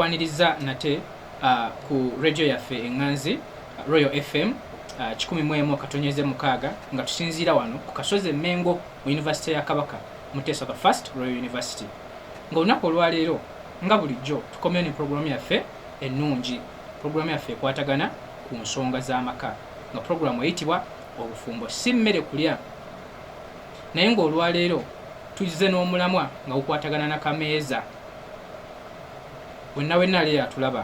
tukwaniriza nate ku radio yaffe enganzi Royal FM 101.6 nga tusinziira wano ku Kasozi Mengo mu University ya Kabaka Muteesa the First Royal University. Nga olunaku olwaleero nga bulijjo tukomye ne program yaffe ennungi. Program yaffe ekwatagana ku nsonga z'amaka nga program eyitibwa obufumbo si mmere kulya. Naye ng'olwaleero tuzze n'omulamwa nga gukwatagana na kameeza. Wenna leero atulaba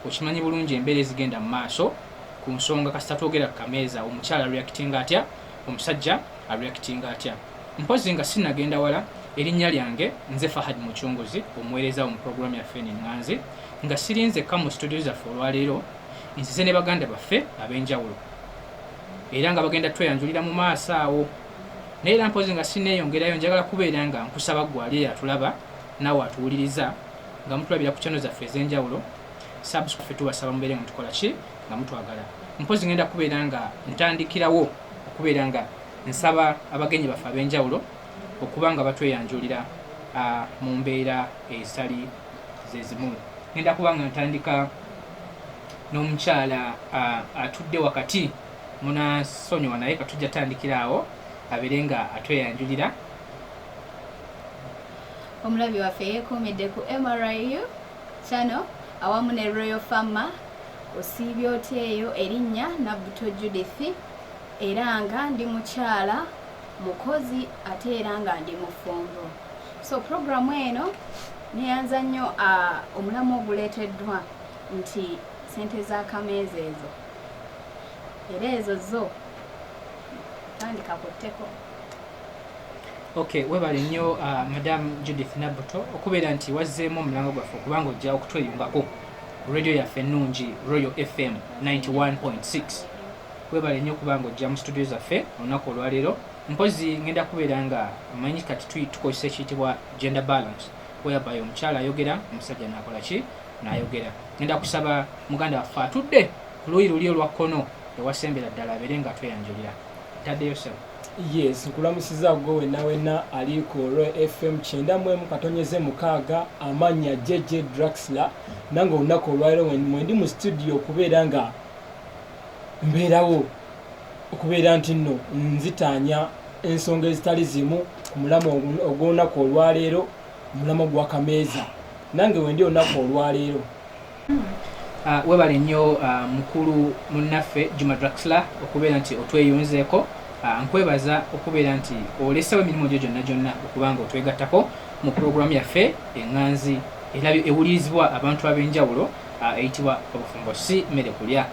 okimanyi bulungi embeera ezigenda mu maaso ku nsonga kasita twogera ku kameeza, omukyala reactinga atya, omusajja reactinga atya. Mpozi nga sinagenda wala, erinnya lyange nze Fahad Muchunguzi, omuweereza mu program yaffe Nganzi, nga sirinze mu studio zaffe olwaleero, nzize ne baganda baffe ab'enjawulo era nga bagenda tweyanjulira mu maaso awo. Naye era mpozi nga sinneeyongerayo, njagala kubeera nga nkusaba ggwe ali atulaba naawe atuwuliriza nga mutulabira ku channel zaffe ez'enjawulo, subscribe tubasaba mubeere nga tukola ki nga mutwagala. Mpozi ngenda kubeera nga ntandikirawo okubeera nga nsaba abagenyi baffe ab'enjawulo okuba nga batweyanjulira mu mbeera ezitali zezimu. Ngenda kuba nga ntandika n'omukyala atudde wakati munasonyiwa naye katujja tandikiraawo abeere nga atweyanjulira. Omulabi waffe yeekuumidde ku MRIU channel awamu ne Royal Farmer. Osiibye otya eyo? Erinnya Nabbuto Judith, era nga ndi mukyala mukozi ate era nga ndi mufumbo. So programu eno neyanza nnyo omulamu oguleeteddwa nti ssente z'akameeza ezo era ezo zo tandika kutteko. Okay, webale nnyo Madam Judith Nabbuto okubeera nti wazzeemu omulango gwaffe okubanga ojja okutweyungako radio yaffe ennungi Royal FM 91.6. Webale nnyo okubanga ojja mu studio zaffe olunaku olwaleero. Mpozi ngenda kubeera nga manyi kati tukozesa ekiyitibwa gender balance, whereby omukyala ayogera omusajja n'akola ki n'ayogera. Ngenda kusaba muganda waffe atudde ku luuyi luli olwa kkono ewasembera ddala abeere nga tweyanjulira. Taddeyo ssebo. Yes, nkulamusiza gwe wenna ali ku Royal FM 91.6 amanya JJ Draxler, nange olunaku olwaleero mwendi mu studio okubeera nga mbeerawo okubeera nti nno nzitaanya ensonga ezitali zimu ku mulamu ogw'olunaku olwaleero, omulamu gwa kameeza. Nange wendi olunaku olwaleero. Webale nnyo mukulu munnaffe Juma Draxler okubeera nti otweyunzeeko. Nkwebaza okubeera nti olesewo emirimu gyo gyonna okubanga otwegattako mu programu yaffe enganzi ewulirizibwa abantu ab'enjawulo eyitibwa obufumbo si mmere kulya.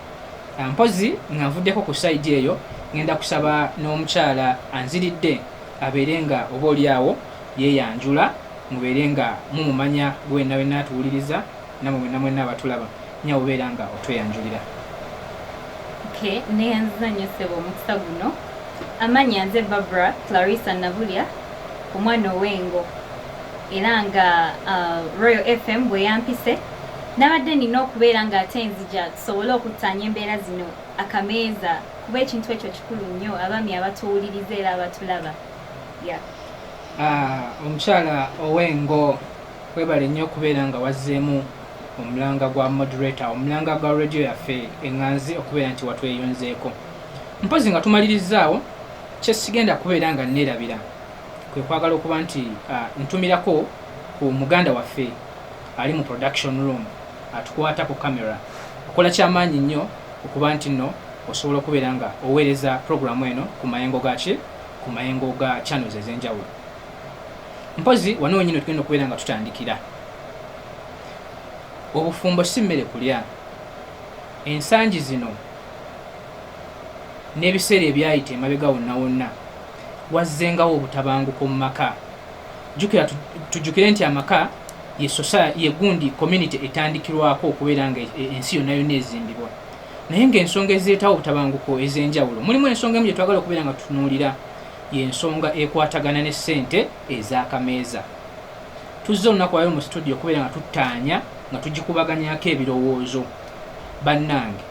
Mpozi nga nvuddeko ku sayidi eyo, ngenda kusaba n'omukyala anziridde abeere nga oba oliawo yeeyanjula, mubeere nga mumumanya wenna atuwuliriza namwe mwenna abatulaba nya obeera nga otweyanjulira. Okay, neyanziza nnyo ssebo omukisa guno. Amanya nze Barbara Clarissa Nabulya, omwana ow'engo, era nga Royal FM bwe yampise nabadde nina okubeera nga ate nzija tusobole okuttaanya embeera zino akameeza, kuba ekintu ekyo kikulu nnyo abaami abatuwuliriza era abatulaba. Omukyala ow'engo, webale nnyo okubeera nga wazzeemu omulanga gwa moderator, omulanga gwa radio yaffe enganzi okubeera nti watweyunzeeko. Mpozi nga tumalirizaawo, kyesigenda kubeera nga neerabira kwe kwagala okuba nti ntumirako ku muganda waffe ali mu production room atukwata ku kamera, okola kyamaanyi nnyo okuba nti nno osobola okubeera nga oweereza programu eno ku mayengo ga channels ez'enjawulo. Mpozi wano nyino tugenda okubeera nga tutandikira. Obufumbo si mmere kulya. Ensangi zino n'ebiseera ebyayita emabega wonna wazzengawo obutabanguko mu maka. Tujjukire nti amaka ye gundi community etandikirwako okubeera nga ensi yonna ezimbibwa. Naye ng'ensonga ezireetawo obutabanguko ez'enjawulo, mulimu ensonga emu gye twagala okubeera nga tutunuulira, y'ensonga ekwatagana ne ssente ez'akameeza. Tuzze olunaku lwaleero mu studio okubeera nga tuttaanya nga tugikubaganyako ebirowoozo. Bannange,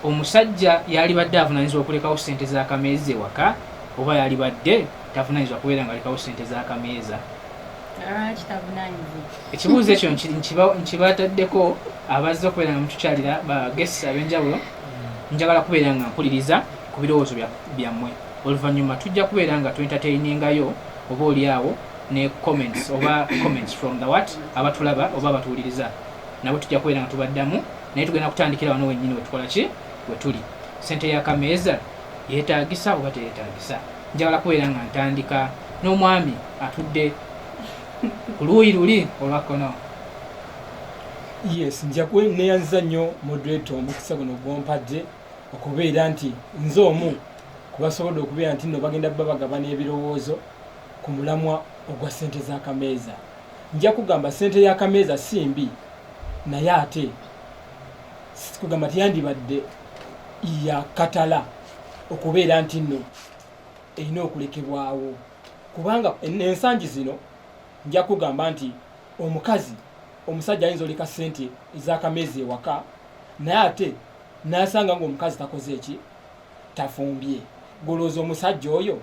omusajja yali badde avunaanyizibwa okulekawo ssente z'akameeza ewaka, oba yali badde tavunaanyizibwa kubeera nga alekawo ssente z'akameeza? ekibuuzo ekyo nkibataddeko abazze okubeera nga mutukyalira bagesi ab'enjawulo. Njagala kubeera nga mpuliriza ku birowoozo byammwe, oluvannyuma tujja kubeera nga tuentertainingayo oba oliawo ne comments from the abatulaba oba abatuwuliriza nabo tujja kubeera nga tubaddamu, naye tugenda kutandikira wano wennyini wetukola ki wetuli. Ssente y'akameeza yeetaagisa oba teyeetaagisa? Njagala kubeera nga ntandika n'omwami atudde ku luuyi luli olwakkono. Yes, nja neyanziza nnyo moderator omukisa guno gwompadde okubeera nti nze omu kubasobodde okubeera nti nno bagenda bagabana ebirowoozo ku mulamwa ogwa ssente z'akameeza. Nja kugamba ssente y'akameeza si mbi, naye ate kugamba teyandibadde ya Kkatala okubeera nti nno erina okulekebwawo, kubanga ensangi zino nja kugamba nti omusajja ayinza oleka ssente ez'akameeza ewaka, naye ate n'asanga ng'omukazi takoze eki, tafumbye. Golooza omusajja oyo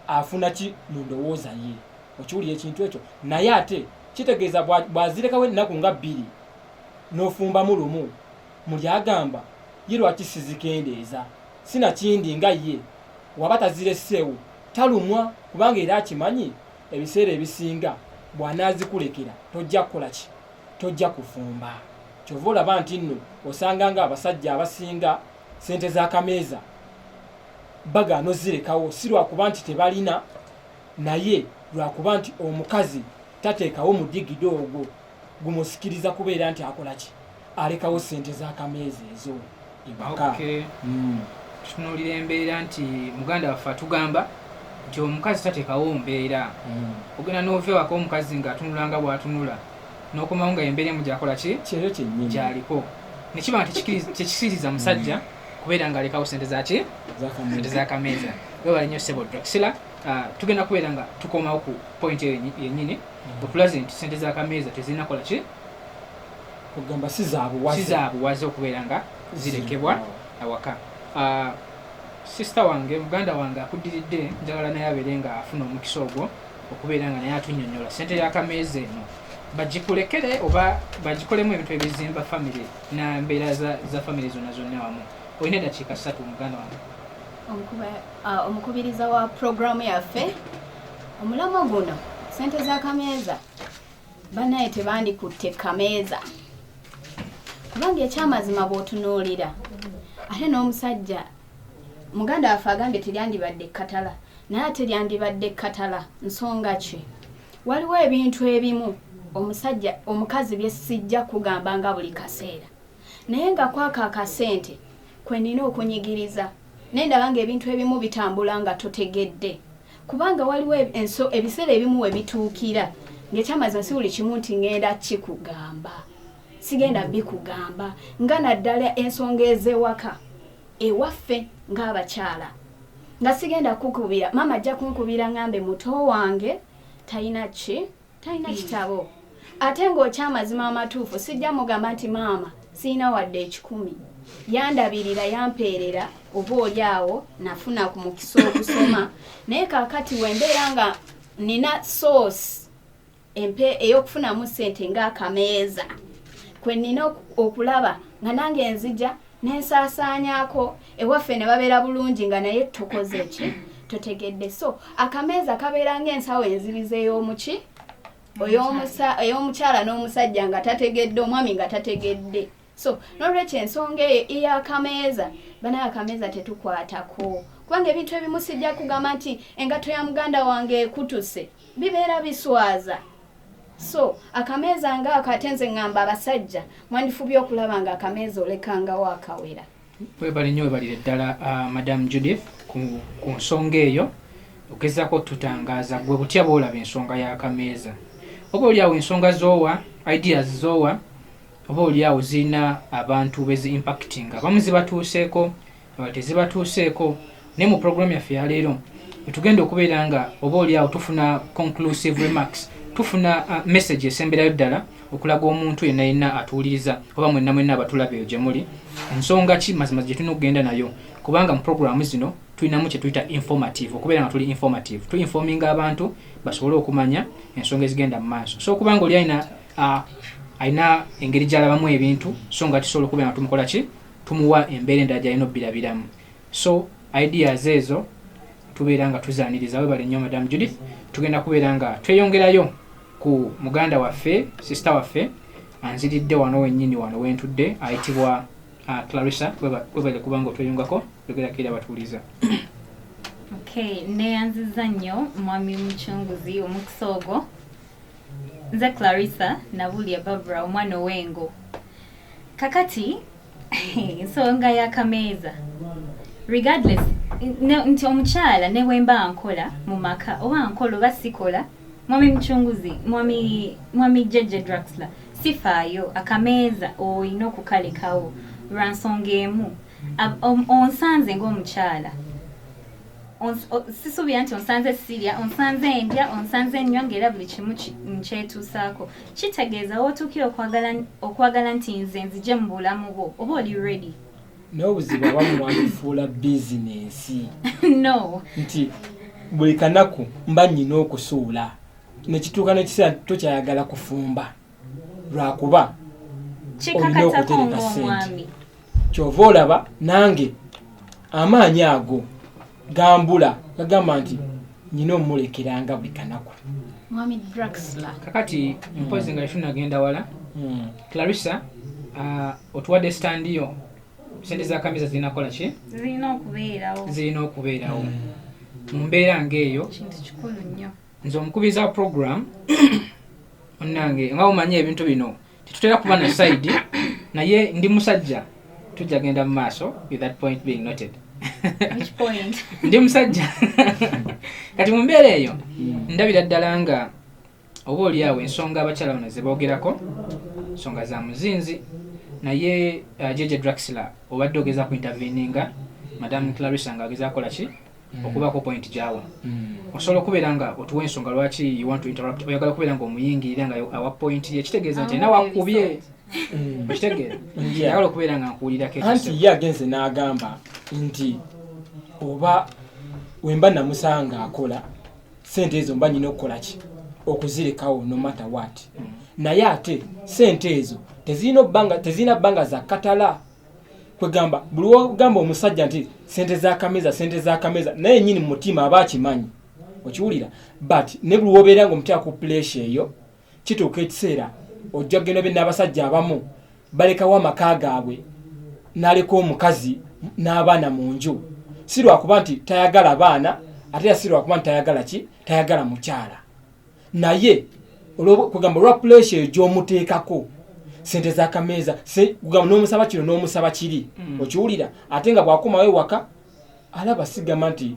afuna ki mu ndowooza ye? Okiwulira ekintu ekyo? Naye ate kitegeeza bw'azirekawo ennaku nga 2 n'ofumbamu lumu, muli agamba ye lwaki sizikendeeza, sinakindi nga ye waba tazireseewo talumwa, kubanga era akimanyi ebiseera ebisinga bw'anaazikulekera tojja kukola ki? Tojja kufumba. Kyova olaba nti nno osanga nga abasajja abasinga ssente z'akameeza bagaana ozirekawo, si lwakuba nti tebalina, naye lwakuba nti omukazi tateekawo mudigido ogwo gumusikiriza kubeera nti akola ki? Alekawo ssente z'akameeza ezo ewaka. Tutunuulira embeera nti muganda waffe atugamba nti omukazi tateekawo mbeera. Ogenda n'ova ewaka omukazi ng'atunulanga bw'atunula n'okomawo nga embeera emu gyakola ki? Kyero kyennyini gyaliko. Ne kiba nti tekisiriza musajja kubeera ng'alekawo ssente zaki? Ssente z'akameeza. Webale nnyo ssebo Drusilla. Tugenda kubeera nga tukomawo ku point yennyini otulaze nti ssente z'akameeza tezirina kola ki? Kugamba si zaabuwaze okubeera nga zirekebwa awaka. Sister wange muganda wange akuddiridde, njagala naye abeere nga afuna omukisa ogwo okubeera nga naye atunnyonnyola ssente y'akameeza eno bagikulekere oba bagikolemu ebintu ebizimba famire na mbeera za famire zonna wamu. Olina eddakiika 3 muganda wange. Omukubiriza wa programu yaffe, omulamwa guno ssente z'akameeza bannaye tebandikutte kameeza, kubanga ekyamazima bw'otunuulira ate n'omusajja muganda waffe agambye teryandibadde Kkatala, naye ate lyandibadde Kkatala. Nsonga ki? Waliwo ebintu ebimu omukazi bye sijja kugamba nga buli kaseera, naye nga kwaka akasente kwe nina okunyigiriza nendaba nga ebintu ebimu bitambula nga totegedde, kubanga waliwo ebiseera ebimu we bituukira ng'ekyamazima si buli kimu nti ngenda kikugamba, sigenda bikugamba, nga naddala ensonga ez'ewaka ewaffe ng'abakyala nga sigenda kukubira maama ajja kunkubira ngambe muto wange talina kitabo, ate ng'okyamazima amatuufu sijja mugamba nti maama siina wadde 10, yandabirira yampeerera oba oli awo nafuna ku mukisa okusoma, naye kaakati wembeera nga nina source ey'okufunamu ssente ng'akameeza kwe nina okulaba nga nange nzija nensaasaanyako ewaffe ne babeera bulungi nga naye tukoze ki? Totegedde. So akameeza kabeera ng'ensawo enzibiza ey'omukyala n'omusajja nga tategedde, omwami nga tategedde. So n'olwekyo ensonga ey'akameeza banaye akameeza tetukwatako, kubanga ebintu ebimu sijja kugamba nti engato ya muganda wange ekutuse, bibeera biswaza. So akameeza ngaako ate nze ngamba abasajja mwandifubye okulaba nga akameeza olekangawo akawera. Webale nnyo webalire ddala Madam Judith ku nsonga eyo, ogezaako tutangaza gwe butya bw'olaba ensonga y'akameeza. Oba oliawo ensonga z'owa, ideas z'owa, oba oliawo zirina abantu bezi impacting, abamu zibatuuseeko abalala tezibatuuseeko. Naye mu programu yaffe ya leero tugenda okubeera nga oba oliawo tufuna conclusive remarks, tufuna message esemberayo ddala okulaga omuntu yenna yenna atuwuliriza oba mwenna abatulaba eyo gye muli ensonga ki mazima gye tulina okugenda nayo, kubanga mu programu zino tulinamu kye tuyita informative okubeera nga tuli informative tuinforminga abantu basobole okumanya ensonga ezigenda mu maaso so okubanga oli alina engeri gy'alabamu ebintu so nga tusobola okubeera nga tumukola ki tumuwa embeera endala gy'alina obbirabiramu so ideas ezo tubeera nga tuzaaniriza we bali nnyo Madam Judith tugenda kubeera nga tweyongerayo ku muganda waffe sister waffe anziridde wano wennyini wano wentudde ayitibwa Clarissa webale kubanga otweyungako yogerakira batuuliza Okay, neyanziza nnyo mwami mucunguzi omukisa ogwo nze Clarissa Nabulya Barbara omwana owengo kakati ensonga y'akameeza regardless nti omukyala ne bwemba nkola mu maka oba nkola oba sikola mwami mucunguzi mwami Jeje Draxler sifaayo akameeza olina okukalekawo lwa nsonga emu onsanze ng'omukyala sisuubira nti onsanze sirya onsanze ndya onsanze nnywa ng'era buli kimu nkyetuusaako kitegeeza wootuukira okwagala nti nze nzije mu bulamu bwo oba oli ready n'obuzibu abamu mwabifuula bizinensi no nti buli kanaku mba nnyina okusuula nekituuka n'ekiseera tokyayagala kufumba lwakuba kikakatako ng'omwami kyova olaba nange amaanyi ago gambula gagamba nti nyina omulekeranga buli kanaku Mwami Draxler kakati mpozi nga tunagenda wala Clarissa otuwadde standiyo sente z'akameza zirina kola ki zirina okubeerawo mu mbeera ng'eyo kintu kikulu nnyo nze omukubiza wa program onnange nga omanyi ebintu bino tetutera kuba na side naye ndi musajja tujja genda mu maaso with that point being noted which point ndi musajja kati mu mbeera eyo ndabira ddala nga oba oliawo ensonga abakyala bano ze boogerako nsonga za muzinzi naye Jeje Draxler obadde ogeza ku interveninga Madam Clarissa nga ageza kola ki okubaako point gyawo osobola okubeera nga otuwa ensonga lwaki you want to interrupt oyagala okubeera nga omuyingirira nga awa point ye kitegeeza nti nawakubye okitegeera ayagala okubeera nga nkuwulirako anti ye agenze n'agamba nti oba wemba namusanga akola sente ezo mba nyina okukola ki okuzirekawo no matter what naye ate sente ezo tezirina bbanga za Kkatala kwegamba buli wogamba omusajja nti sente z'akameza naye nyini mu mutima aba akimanyi okiwulira but ne buli wobeera nga omuteeka ku pressure eyo kituuka ekiseera ojja kugenda be n'abasajja abamu balekawo amaka gaabwe n'aleka omukazi n'abaana mu nju si lwakuba nti tayagala baana ate si lwakuba nti tayagala mukyala naye kugamba olwa pressure eyo gy'omuteekako sente z'akameza kugamba n'omusaba kino n'omusaba kiri okiwulira ate nga bw'akomawo ewaka alaba sigamba nti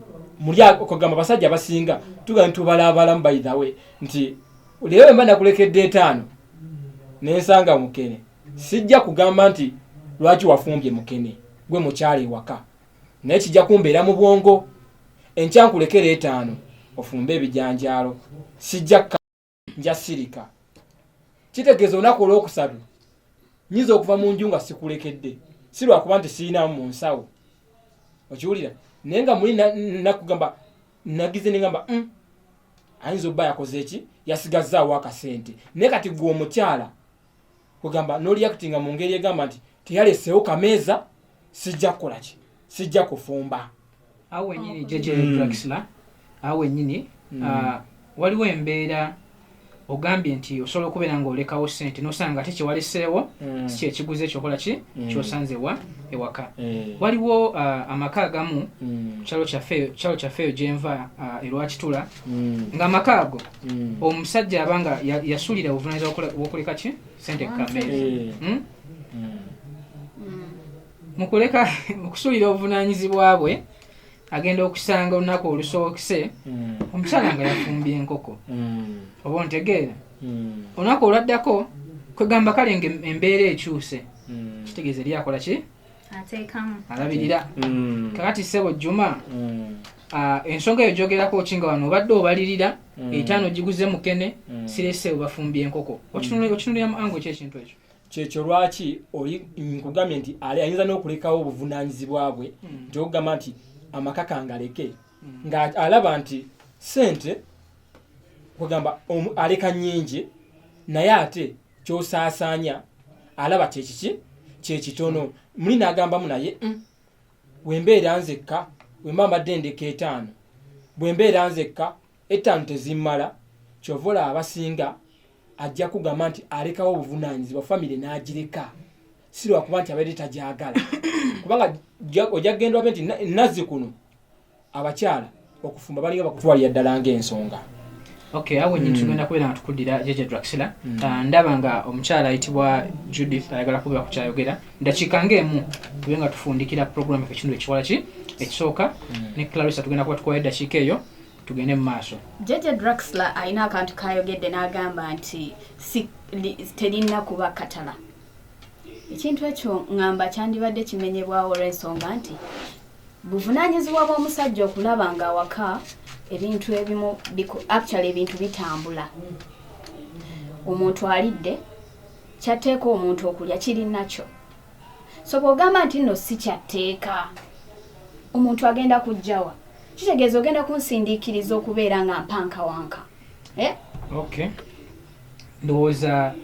kugamba basajja abasinga tugamba ntubalaabalamu by the way nti leero mba nakulekedde 5 nensanga mukene sijja kugamba nti lwaki wafumbye mukene gwe mukyala ewaka naye kijja kumbeera mu bwongo enkyankulekera 5 ofumbe ebijanjaalo sijja nja sirika kitegeeza olunaku olwokusatu nyiza okuva mu nju nga sikulekedde si lwakuba nti siinamu mu nsawo okiwulira naye nga muli nakugamba nagize nengamba ayinza obba yakoze eki yasigazzaawo akasente naye kati gwe omukyala kugamba n'oliyakitinga mu ngeri egamba nti teyaleseewo kameeza sijja kukola ki sijja kufumba awo wennyini Jeje Draxler awo wennyini waliwo embeera ogambye nti osobola okubeera ng'olekawo sente n'osanga ate kyewaleseewo si kyekiguzi ekyokola ki kyosanzewa ewaka waliwo amaka agamu kyalo kyaffe gyenva erwakitula ng'amaka ago omusajja abanga yasulira obuvunaanyizibwa bw'okuleka ki sente kameeza mukusulira obuvunaanyizibwa bwe agenda okusanga olunaku olusookese omukyala nga yafumbye enkoko oba ontegeera olunaku olwaddako kwegamba kale nga embeera ekyuse kitegeeza eri akola ki alabirira kakati ssebo Juma ensonga eyo gyogerako kinga wano obadde obalirira 5 giguze mukene sireseewo bafumbye enkoko okitunulira mu ango ekyekintu ekyo kyekyo lwaki nkugambye nti ayinza n'okulekawo obuvunaanyizibwa bwe nti okugamba nti amaka kangaleke nga alaba nti ssente kugamba aleka nnyingi naye ate kyosaasaanya alaba kyekitono muli n'agambamu naye wembeera nzekka wemba mbadde ndeka 5 bwembeera nzekka 5 tezimmala kyovola abasinga ajja kugamba nti alekawo obuvunaanyizibwa famire n'agireka sirwa kuba nti abaire tajagala kubanga ojja kugenda nti nazzi kuno abakyala okufumba balinga bakutwalira ddala ng'ensonga. Okay, awo nyintu tugenda kubeera nga tukuddira jeje Draxler. Ndaba nga omukyala ayitibwa Judith ayagala kubeera ku kyayogera. Ndakiika ng'emu tube nga tufundikira program ekintu ekiwala ki ekisooka ne Clarissa tugenda kuba tukola eddakiika eyo tugende mu maaso. Jeje Draxler alina akantu kayogedde n'agamba nti terina kuba Kkatala. Ekintu ekyo ngamba kyandibadde kimenyebwawo olw'ensonga nti buvunaanyizibwa bw'omusajja okulaba nga awaka ebintu ebimu actually ebintu bitambula. Omuntu alidde kyateeka omuntu okulya kiri nakyo. So bw'ogamba nti nno si kyatteeka omuntu agenda kujjawa kitegeeza ogenda kunsindiikiriza okubeera nga mpanka wanka. Okay, ndowooza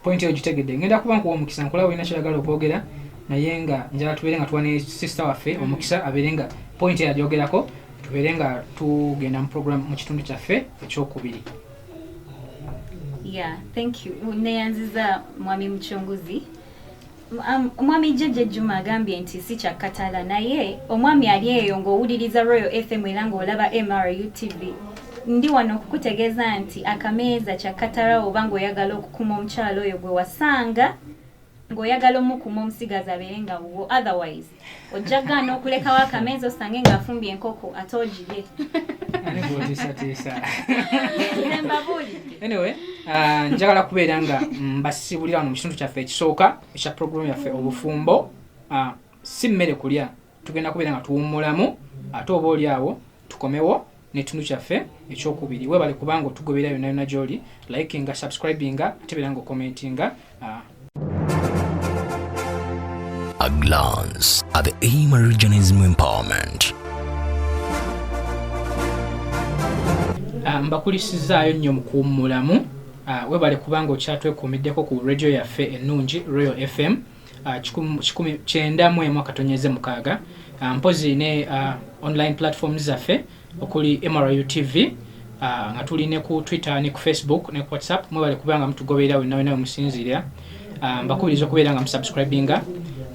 point eyo gitegedde. Ngenda kuba nkuwa omukisa nkola olina kyayagala okwogera naye nga njala tubeere nga tuwa ne sister waffe omukisa abeere nga point eyo agyogerako tubeere nga tugenda mu program mu kitundu kyaffe ekyokubiri. Yeah, thank you. Neyanziza mwami Muchunguzi. Omwami Jeje Juma agambye nti si kya Kkatala naye omwami ali eyo ng'owuliriza Royal FM era ng'olaba MRU TV. Ndi wano okukutegeeza nti akameeza kya Kkatala oba ng'oyagala okukuma omukyalo oyo gwe wasanga ng'oyagala omukuma omusigazi abeere nga wuwo, otherwise ojjagaana okulekawo akameeza osange ng'afumbye enkoko ate ogirye. Anyway, njagala kubeera nga mbasibulira wano mu kitundu kyaffe ekisooka ekya program yaffe obufumbo. Si mmere kulya, tugenda kubeera nga tuwummulamu ate oba oli awo tukomewo n'ekitundu kyaffe ekyokubiri. Weebale kubanga otugobera yonna yonna gy'oli, likinga, subscribinga ate beera nga commentinga. A glance at the aim of regionalism empowerment. Mbakulisizaayo nnyo mu kuwummulamu. Weebale kubanga okyatwekuumiddeko ku radio yaffe ennungi Royal FM 91.6 mpozi ne online platforms zaffe okuli MRU TV nga tuli ne ku Twitter ne ku Facebook ne ku WhatsApp. Mwebale kubanga mutugoberera wonna wonna musinzira. Mbakubiriza okubeera nga musubscribinga,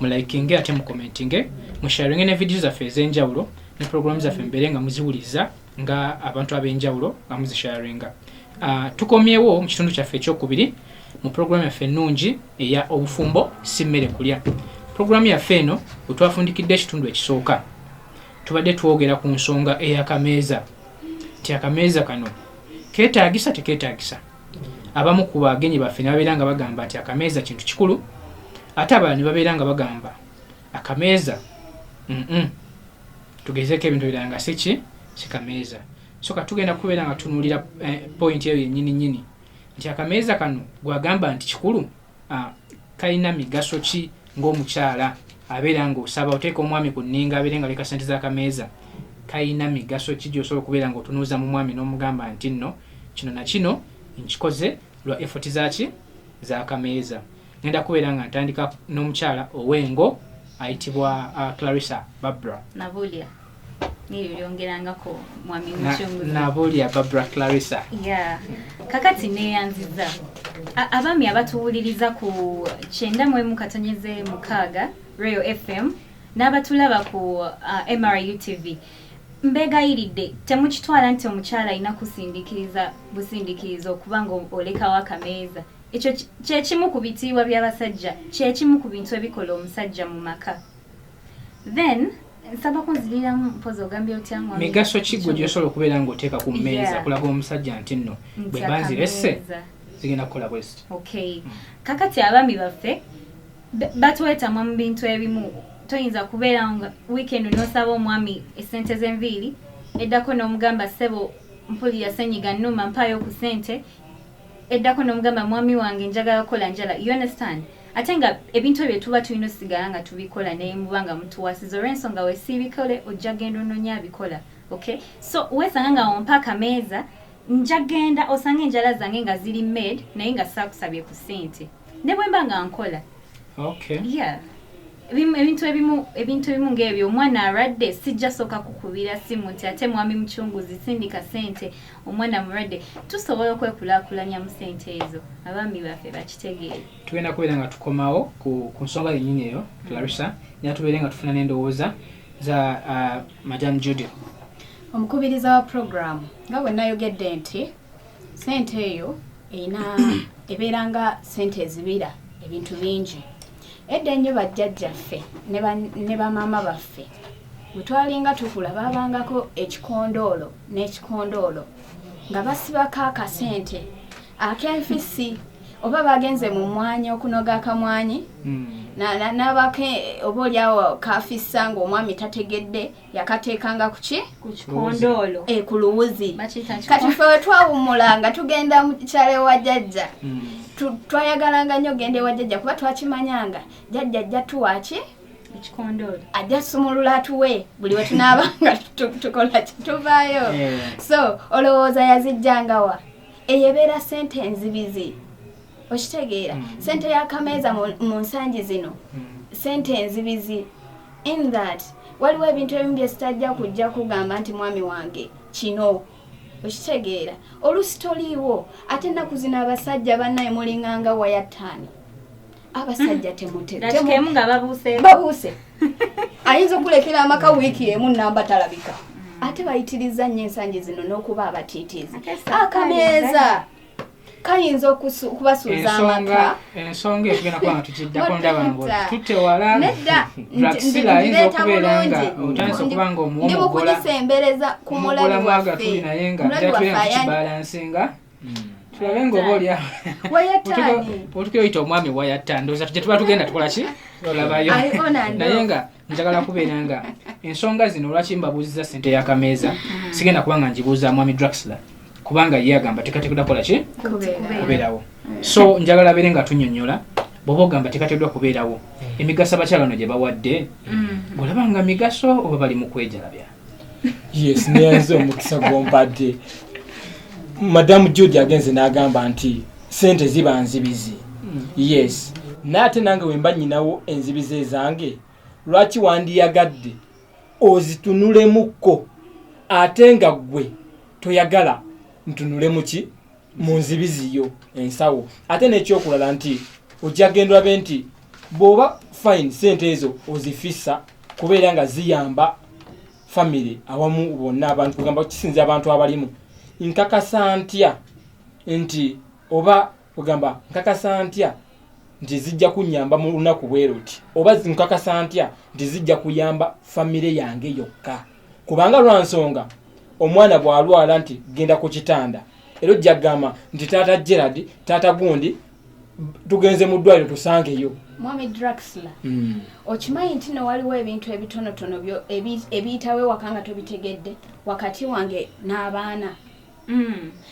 mulikinge ate mucommentinge, musharinge ne video zaffe ez'enjawulo ne program zaffe mbeere nga muziwuliza nga abantu ab'enjawulo nga muzisharinga. Tukomyewo mu kitundu kyaffe ekyokubiri mu program yaffe ennungi eya obufumbo si mmere kulya. Program yaffe eno bwe twafundikidde ekitundu ekisooka tubadde twogera ku nsonga ey'akameeza. Ti akameeza kano keetaagisa tekeetaagisa. Abamu ku bagenyi baffe ne babeera nga bagamba nti akameeza kintu kikulu ate abalala ne babeera nga bagamba akameeza tugezeeko ebintu ebirala nga si kameeza. So katugenda kubeera nga tunuulira point eyo yennyini nnyini nti akameeza kano gwagamba nti kikulu kalina migaso ki ng'omukyala abeera ng'osaba oteeka omwami ku nninga abeere nga leka ssente z'akameeza. Kalina migaso ki gy'osobola okubeera ng'otunuuza mu mwami n'omugamba nti nno kino na kino nkikoze lwa effort z'akameeza. Ngenda kubeera nga ntandika n'omukyala ow'engo ayitibwa Clarissa Barbara. Nabulya. Niyo yongerangako mwami Muchunguzi. Nabulya Barbara Clarissa. Yeah. Kakati neyanziza. Abami abatuwuliriza ku 91.6 Royal FM n'abatulaba ku MRU TV. Mbegayiridde temukitwala nti omukyala alina kusindiikiriza busindiikiriza okuba nga olekawo akameeza. Ekyo kyekimu ku bitiibwa by'abasajja, kyekimu ku bintu ebikola omusajja mu maka. Then nsaba kunziriramu mpozi ogambye otya mwami. Migaso ki gwe gy'osobola okubeera ng'oteeka ku mmeeza kulaga omusajja nti nno bwe banziresse zigenda kukola bwesiti. Okay. Kakati abami baffe batwetamwa mu bintu ebimu. Toyinza kubeera nga weekend n'osaba omwami essente z'enviiri eddako n'omugamba ssebo mpulira ssenyiga nnuma mpaayo ku ssente eddako n'omugamba mwami wange njagala kukola njala. You understand? ate nga ebintu ebyo tuba tulina osigala nga tubikola naye muba nga mutuwasiza olw'ensonga we siibikole ojja genda ononya abikola. Okay, so weesanga nga wampa akameeza nja genda osanga enjala zange nga ziri made naye nga saakusabye ku ssente ne bwe mba nga nkola. Okay. Yeah. Ebintu ebimu ng'ebyo omwana alwadde sijja soka kukubira simu nti ate mwami mucunguzi sindika ssente omwana mulwadde. Tusobola okwekulaakulanya mu ssente ezo, abaami baffe bakitegeere. Tugenda kubeera nga tukomawo ku nsonga yennyini eyo Clarissa, era tubeere nga tufuna n'endowooza za Madam Judy. Omukubiriza wa program nga bwe nayogedde nti ssente eyo ebeera nga ssente ezibira ebintu bingi. Edda ennyo bajjajjaffe ne bamaama baffe bwe twalinga tukula baabangako ekikondoolo n'ekikondoolo nga basibako akasente ak'enfisi oba bagenze mu mwanya okunoga akamwanyi n'abake oba oliawo kafissa ng'omwami tategedde yakateekanga ku kikondoolo ku luwuzi. Kati ffe we twawummulanga tugenda mu kyalo wa jjajja twayagalanga nnyo genda ewa jjajja kuba twakimanyanga jjajja ajja tuwaki ekikondoolo ajja sumulula tuwe buli we tunaabanga tukola kituvaayo. So olowooza yazijjangawa eyo ebeera ssente enzibizi okitegeera. Ssente y'akameeza mu nsangi zino ssente enzibizi in that waliwo ebintu ebimu bye sitajja kujja kugamba nti mwami wange kino okitegeera oluusi toliiwo. Ate ennaku zino abasajja bannaye mulinganga waya ttaani abasajja temukemu nga babuuse ayinza okulekera amaka wiiki emu namba talabika ate bayitiriza nnyo ensangi zino n'okuba abatiitiizi. Akameeza kayinza okubasuuza amaka. Ensonga etugenda kuba nga tukiddako ndaba ngo tutewala Draxila ayinza okubeera nga otandise okuba nga omuwomugola ku mulabi waffe naye nga tukibalansinga tulabe nga oba oliawo otukiyita omwami wayatta ndowooza tujja tuba tugenda tukola ki olabayo naye nga njagala kubeera nga ensonga zino olwaki mbabuuziza ssente y'akameeza sigenda kuba nga njibuuza mwami Draxila kubanga ye agamba tekateekeddwa kukola ki kubeerawo. So njagala abeere nga tunnyonnyola bw'oba ogamba tekateekeddwa kubeerawo emigaso abakyala bano gye bawadde bw'olaba nga migaso oba bali mu kwejalabya. Yes, neyanze omukisa gw'ompadde. Madam Judy agenze n'agamba nti ssente ziba nzibizi. Yes, naye ate nange we mba nnyinawo enzibizi ezange lwaki wandiyagadde ozitunulemukko ate nga ggwe toyagala ntunule muki mu nzibiziyo ensawo. Ate n'ekyokulala nti ojja genda olabe nti bw'oba fine ssente ezo ozifissa kubeera nga ziyamba family awamu bonna abantu kugamba kisinza abantu abalimu. Nkakasa ntya nti oba kugamba nkakasa ntya nti zijja kunyamba mu lunaku bwe ruti oba nkakasa ntya nti zijja kuyamba family yange yokka kubanga lwansonga omwana bw'alwala nti genda ku kitanda era ojja kugamba nti taata Gerard taata gundi tugenze mu ddwaliro tusangeyo. Mwami Draxila okimanyi nti no waliwo ebintu ebitonotono ebiyitawo ewaka nga tobitegedde wakati wange n'abaana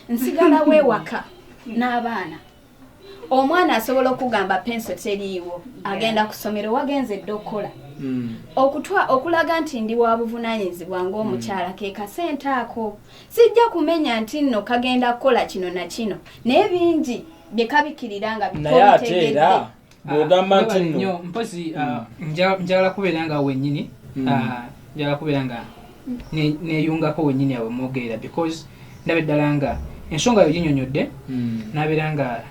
nsigala wewaka n'abaana. Omwana asobola okugamba penso teriiwo agenda ku ssomero wagenze dde okukola okulaga nti ndi wa buvunaanyizibwa ng'omukyala ke kasente ako sijja kumenya nti nno kagenda kukola kino na kino naye bingi bye kabikirira nga bikobitegedde. Bw'ogamba nti nno mpozi njagala kubeera nga wennyini njagala kubeera nga neeyungako wennyini awe mwogerera because ndaba eddala nga ensonga yo ginnyonnyodde n'abeera nga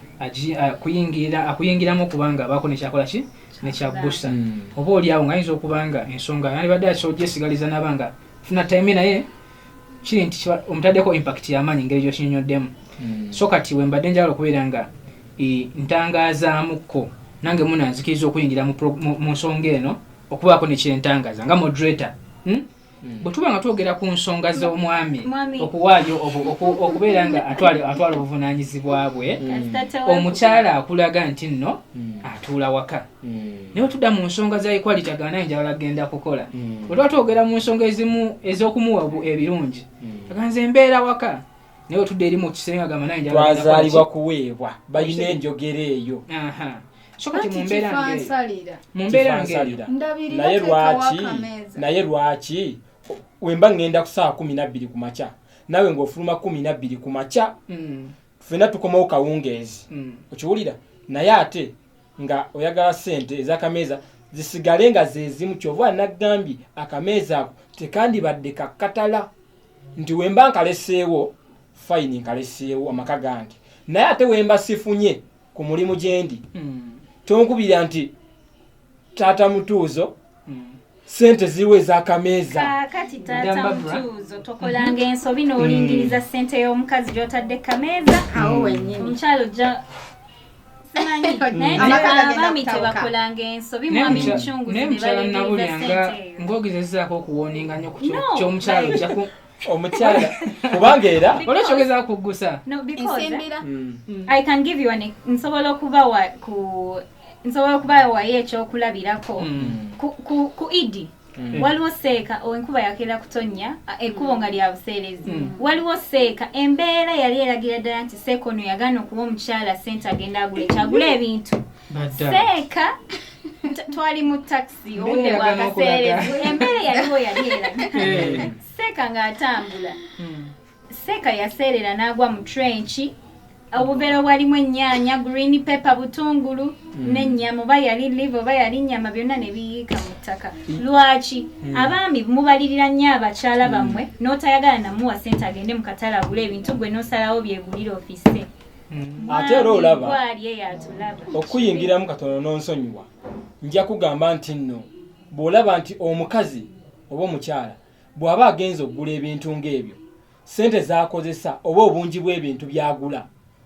akuyingiramu okubanga abaako nekyakola ki nekyabbusa oba oliawo ng'ayinza okubanga ensonga yandibadde akyogyesigaliza nabanga funa time naye kiri nti omutaddeko impact y'amaanyi ngeri gyokinyonyoddemu. So kati we mbadde njagala okubeera nga ntangaazaamuko nange munanzikiriza okuyingira mu nsonga eno okubaako nekyentangaza nga moderator bwe tuba nga twogera ku nsonga z'omwami okuwaayo okubeera nga atwala obuvunaanyizibwa bwe omukyala akulaga nti nno atuula waka naye tudda mu nsonga za equality aganaye njagala genda kukola bwe tuba twogera mu nsonga ezimu ez'okumuwa ebirungi aganze embeera waka naye tudde eri mu kisenga agamba naye njagala twazaalibwa kuweebwa balina enjogera eyo. so kati Kifansalira. mumbeera ngeyo Ndabirira naye lwaki naye lwaki wemba ngenda ku saa 12 ku makya nawe ng'ofuluma 12 ku makya ffenna tukomawo kawungeezi okiwulira naye ate nga oyagala ssente ez'akameeza zisigale nga zezimu kyova nagambye akameeza ako tekandibadde kakkatala nti wemba nkaleseewo fayini nkaleseewo amaka gange naye ate wemba sifunye ku mulimu gyendi tonkubira nti taata mutuuzo ssente ziwe ez'akameeza kati taata mutuuzo tokolanga ensobi n'olingiriza ssente y'omukazi gy'otadde kameeza awo wennyini omukyalo ja abaami tebakolanga ensobi mwami mucunguzi ne balingiriza ng'ogezezaako okuwooninga nnyo ky'omukyalo ojjaku omukyala kubanga era olwekyogezaako kuggusa ensimbira I can give you nsobola okubawayo ekyokulabirako ku idi waliwo seeka enkuba yakera kutonnya ekkubo nga lya buseerezi waliwo seeka embeera yali eragira ddala nti seeka ono yagaana okuba omukyala ssente agenda agula ekyagula ebintu seeka twali mu taxi obudde bwakaseerezi embeera yaliwo yali eragira seeka ng'atambula seeka yaseerera n'agwa mu trenchi obuvera bwalimu ennyaanya green pepper butungulu n'ennyama oba yali live oba yali nnyama byonna ne biyiika mu ttaka lwaki abaami mubalirira nnyo abakyala bammwe n'otayagala namuwa ssente agende mu katale agula ebintu gwe n'osalawo byegulira ofise ate era olaba gwali eyatulaba okuyingiramu katono n'onsonyiwa nja kugamba nti nno bw'olaba nti omukazi oba omukyala bw'aba agenza okugula ebintu ng'ebyo ssente z'akozesa oba obungi bw'ebintu by'agula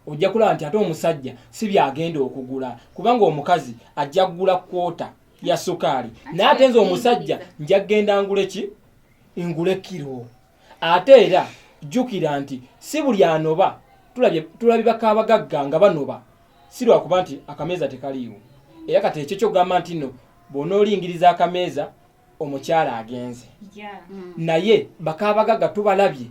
ojja kulaba nti ate omusajja si byagenda okugula kubanga omukazi ajja kugula kwota ya sukaali naye ate nze omusajja nja kgenda ngule kiro ate era jjukira nti si buli anoba tulabye bakabagagga nga banoba si lwakuba nti akameeza tekaliiwo era kati ekyo kyogamba nti nno bw'onoolingiriza akameeza omukyala agenze naye bakabagagga tubalabye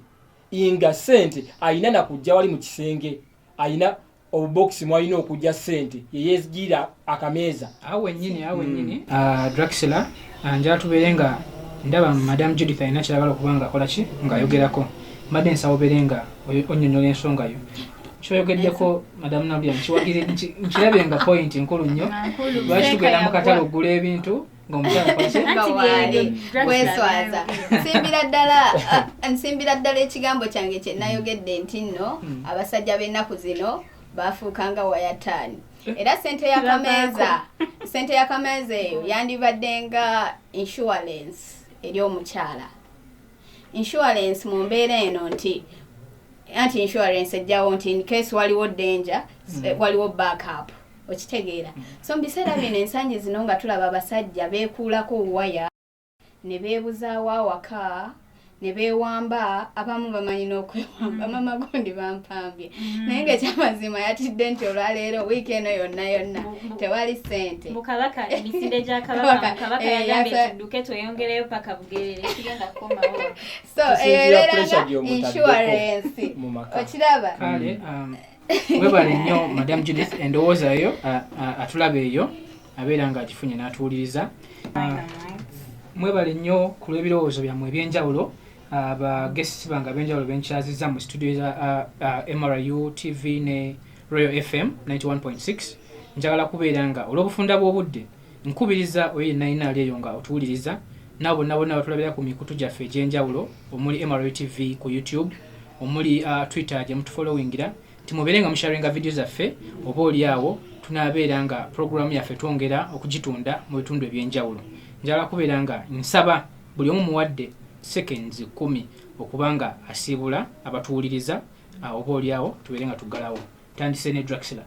inga ssente ayina nakujja wali mu kisenge ayina obubokisi mwalina okujja ssente yeyezigira akameeza awo wennyini Draxler njala tubeere nga ndaba Madam Judith alina kiragala okuba nga akola ki ng'ayogerako mbadde nsaba obeere nga onnyonnyola ensonga yo kyoyogeddeko Madam Nabulia nkirabe nga point nkulu nnyo lwaki tugenda mu katale okugula ebintu ng'omukyala weswaza nsimbira ddala ekigambo kyange kye nayogedde nti nno abasajja b'ennaku zino baafuukanga wayataani era ssente y'akameeza eyo yandibadde nga insurance eri omukyala insurance mu mbeera eno nti anti insurance ejjawo nti in case waliwo danger waliwo backup okitegeera so mbiseera bino ensangi zino nga tulaba abasajja beekuulako waya ne beebuzaawo awaka ne beewamba abamu bamanyi n'okwewamba mama gundi bampambye naye ng'ekyamazima yatidde nti olwaleero wiiki eno yonna tewali ssente mukabaka emisinde gya kabaka mukabaka yagambye ekidduke tweyongereyo paka bugerere kigenda kukomawo so eyo ereranga insurance okiraba kale webale nnyo Madam Judith endowooza eyo atulaba eyo abeera nga agifunye n'atuwuliriza mwebale nnyo ku lw'ebirowoozo byammwe ebyenjawulo abagesiti bange ab'enjawulo benkyazizza mu studio za MRU TV ne Royal FM 91.6 njagala kubeera nga olw'obufunda bw'obudde nkubiriza oyo yenna ali eyo nga otuwuliriza nabo bonna batulabira ku mikutu gyaffe egy'enjawulo omuli MRU TV ku YouTube omuli Twitter gye mutufollowingira timubeere nga musharinga video zaffe oba oli awo tunaabeera nga programu yaffe twongera okugitunda mu bitundu ebyenjawulo njagala kubeera nga nsaba buli omu muwadde seconds 10 okuba nga asiibula abatuwuliriza oba oli awo tubeere nga tuggalawo tandise ne Draxler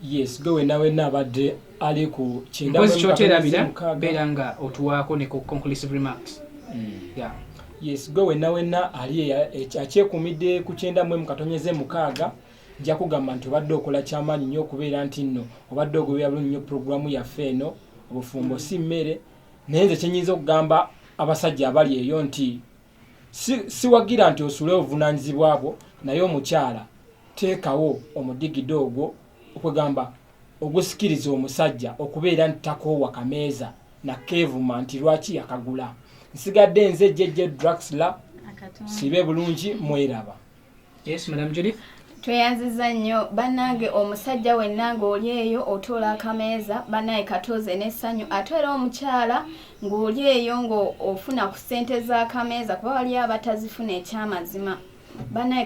yes gwe wenna abadde ali ku mpozi kyoterabira beera nga otuwaako ne conclusive remarks yes gwe wenna ali akyekuumidde ku 9.6 nja kugamba nti obadde okola kyamaanyi nnyo okubeera nti nno obadde ogoberera bulungi nnyo puroguramu yaffe eno obufumbo si mmere naye nze kyenyinza okugamba abasajja abali eyo nti siwagira nti osule obuvunaanyizibwa bwo naye omukyala teekawo omudigido ogwo okwegamba ogusikiriza omusajja okubeera ntakoowa kameeza na kevuma nti lwaki yakagula. Nsigadde nze Jeje Draxler, sibe bulungi mweraba. Yes, Madam Judith. Tweyanziza nnyo bannange omusajja wenna ng'oli eyo otoola akameeza bannaye katoze n'essanyu ate era omukyala ng'oli eyo ng'ofuna ku ssente z'akameeza kuba waliyo abatazifuna ekyamazima. Bannaye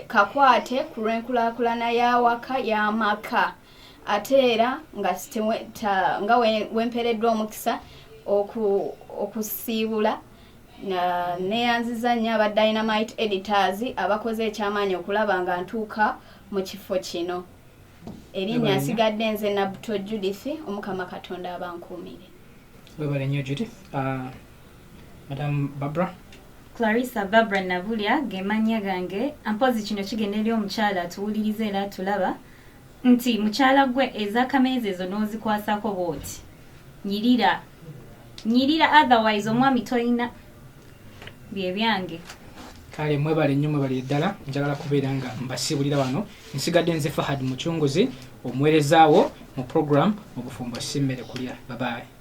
kakwate ku lw'enkulaakulana y'awaka y'amaka ate era nga wempereddwa omukisa okusiibula neyanziza nnyo aba Dynamite Editors abakoze ekyamaanyi okulaba nga ntuuka mu kifo kino. Erinnya nsigadde nze Nabuto Judith, Omukama Katonda abankuumire. Webale nnyo Judith. Madam Barbara. Clarissa Barbara Nabulya gemanya gange ampozi kino kigenda eri omukyala atuwuliriza era atulaba nti mukyala gwe ez'akameeza ezo n'ozikwasako bw'oti nyirira otherwise omwami toyina bye byange. Kale mwebale nnyo mwebale ddala njagala kubeera nga mbasibulira wano. Nsigadde nze Fahad Mucunguzi omuweerezaawo mu program Obufumbo Simmere Kulya. Bye bye.